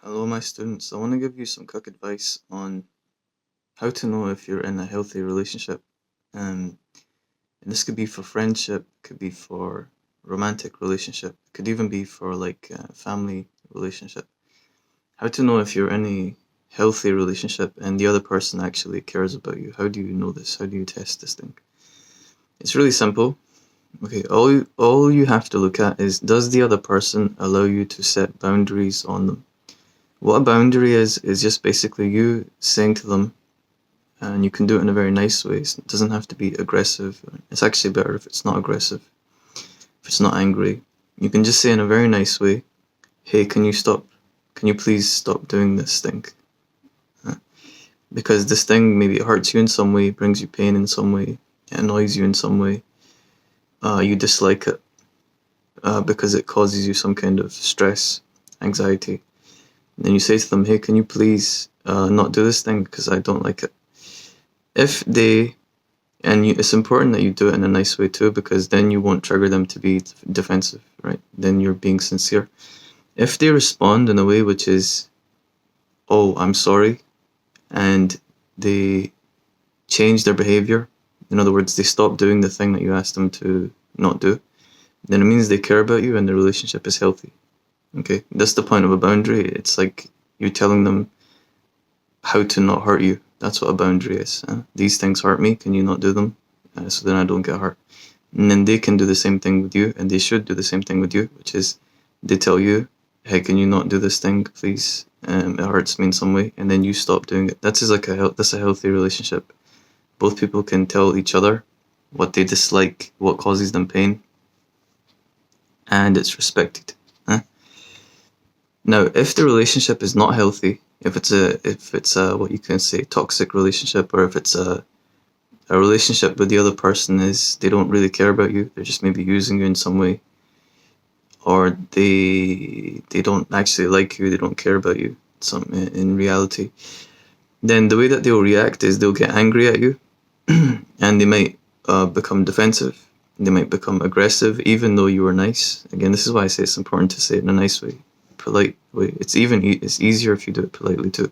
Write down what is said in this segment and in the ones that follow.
Hello, my students. I want to give you some quick advice on how to know if you're in a healthy relationship. Um, and this could be for friendship, could be for romantic relationship, could even be for like family relationship. How to know if you're in a healthy relationship and the other person actually cares about you. How do you know this? How do you test this thing? It's really simple. Okay, all you have to look at is, does the other person allow you to set boundaries on them? What a boundary is just basically you saying to them, and you can do it in a very nice way. It doesn't have to be aggressive. It's actually better if it's not aggressive, if it's not angry. You can just say in a very nice way, hey, can you stop? Can you please stop doing this thing? Uh, Because this thing, maybe it hurts you in some way, brings you pain in some way, it annoys you in some way. You dislike it because it causes you some kind of stress, anxiety. Then you say to them, hey, can you please not do this thing because I don't like it. If they, it's important that you do it in a nice way too, because then you won't trigger them to be defensive, right? Then you're being sincere. If they respond in a way which is, oh, I'm sorry, and they change their behavior, in other words, they stop doing the thing that you asked them to not do, then it means they care about you and the relationship is healthy. Okay, that's the point of a boundary. It's like you're telling them how to not hurt you. That's what a boundary is. These things hurt me. Can you not do them? So then I don't get hurt. And then they can do the same thing with you, and they should do the same thing with you, which is they tell you, hey, can you not do this thing, please? It hurts me in some way, and then you stop doing it. That's a healthy relationship. Both people can tell each other what they dislike, what causes them pain, and it's respected. Now, if the relationship is not healthy, if it's a what you can say toxic relationship, or if it's a relationship with the other person is they don't really care about you, they're just maybe using you in some way, or they don't actually like you, they don't care about you in reality, then the way that they'll react is they'll get angry at you and they might become defensive. They might become aggressive even though you were nice. Again, this is why I say it's important to say it in a nice way, polite way. It's easier if you do it politely too.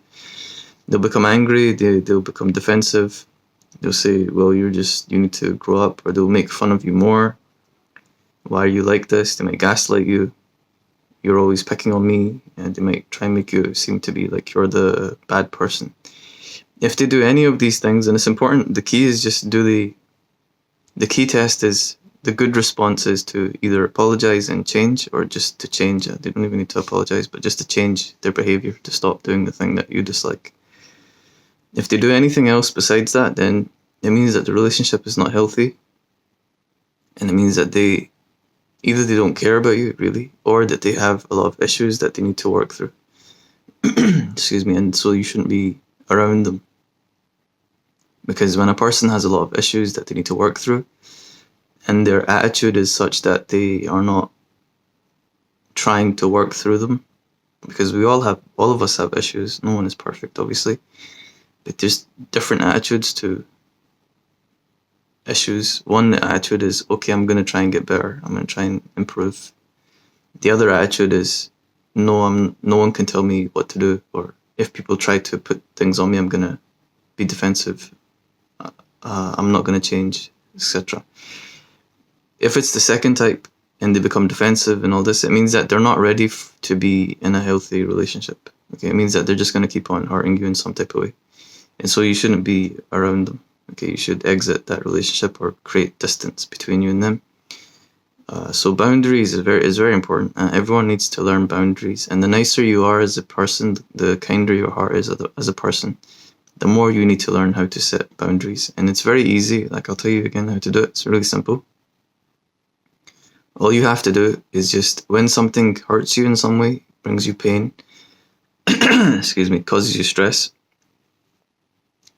They'll become angry, they'll become defensive. They'll say, well, you need to grow up, or they'll make fun of you more. Why are you like this? They might gaslight you. You're always picking on me, and they might try and make you seem to be like you're the bad person. If they do any of these things, and it's important, the key is just the key test is the good response is to either apologize and change, or just to change. They don't even need to apologize, but just to change their behavior, to stop doing the thing that you dislike. If they do anything else besides that, then it means that the relationship is not healthy, and it means that either they don't care about you really, or that they have a lot of issues that they need to work through. Excuse me, and so you shouldn't be around them. Because when a person has a lot of issues that they need to work through, and their attitude is such that they are not trying to work through them, because all of us have issues, no one is perfect obviously, but there's different attitudes to issues. One attitude is, okay, I'm going to try and get better, I'm going to try and improve. The other attitude is, no one can tell me what to do, or if people try to put things on me, I'm going to be defensive, I'm not going to change, etc. If it's the second type and they become defensive and all this, it means that they're not ready to be in a healthy relationship. Okay, it means that they're just going to keep on hurting you in some type of way, and so you shouldn't be around them. Okay, you should exit that relationship or create distance between you and them. So boundaries is very important. Everyone needs to learn boundaries, and the nicer you are as a person, the kinder your heart is as a person, the more you need to learn how to set boundaries. And it's very easy. Like, I'll tell you again how to do it. It's really simple. All you have to do is just, when something hurts you in some way, brings you pain, excuse me, causes you stress.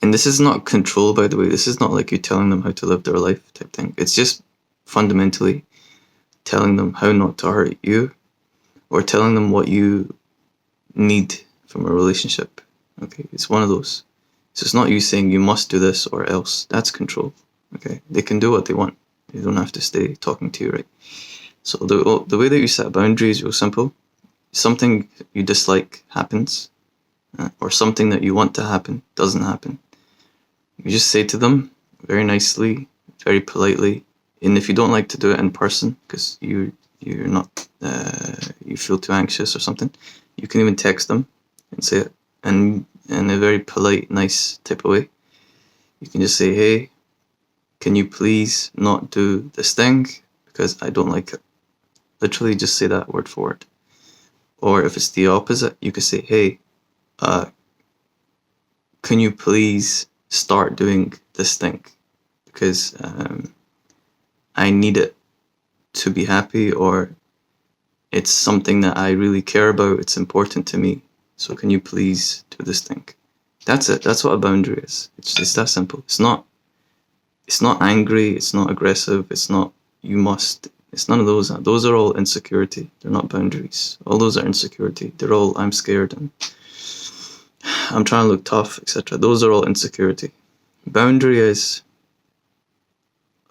And this is not control, by the way. This is not like you're telling them how to live their life type thing. It's just fundamentally telling them how not to hurt you, or telling them what you need from a relationship. Okay, it's one of those. So it's not you saying you must do this or else. That's control. Okay, they can do what they want. They don't have to stay talking to you, right? So the way that you set boundaries is real simple. something you dislike happens, or something that you want to happen doesn't happen, you just say to them very nicely, very politely, and if you don't like to do it in person because you're not you feel too anxious or something, you can even text them and say it, and in a very polite, nice type of way. You can just say, hey, can you please not do this thing because I don't like it. Literally just say that word for word. Or if it's the opposite, you could say, hey, can you please start doing this thing because I need it to be happy, or it's something that I really care about, it's important to me, so can you please do this thing. That's it. That's what a boundary is. It's that simple. It's not angry, it's not aggressive, it's not you must, it's none of those. Those are all insecurity. They're not boundaries. All those are insecurity. They're all I'm scared and I'm trying to look tough, etc. Those are all insecurity. Boundary is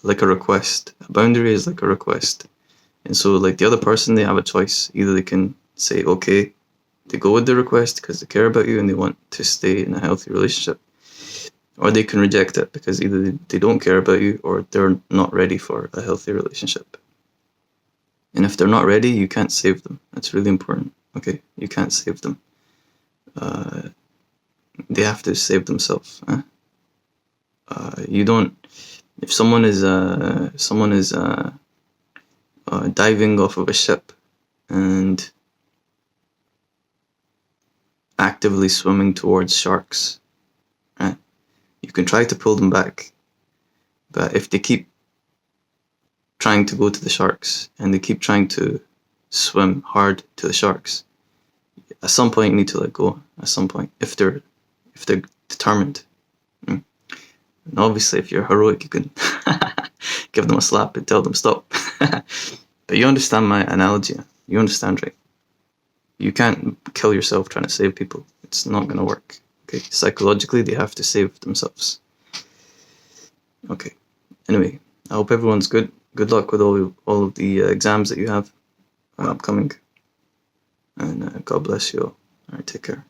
like a request. A boundary is like a request. And so like the other person, they have a choice. Either they can say, okay, they go with the request because they care about you and they want to stay in a healthy relationship. Or they can reject it because either they don't care about you or they're not ready for a healthy relationship. And if they're not ready, you can't save them. That's really important. Okay, you can't save them. They have to save themselves. You don't. If someone is diving off of a ship and actively swimming towards sharks, right? You can try to pull them back, but if they keep trying to go to the sharks and they keep trying to swim hard to the sharks, at some point you need to let go. At some point, if they're determined. And obviously, if you're heroic, you can give them a slap and tell them stop. But you understand my analogy. You understand, right? You can't kill yourself trying to save people. It's not going to work. Okay, psychologically, they have to save themselves. Okay. Anyway, I hope everyone's good. Good luck with all of the exams that you have upcoming. And God bless you all. All right, take care.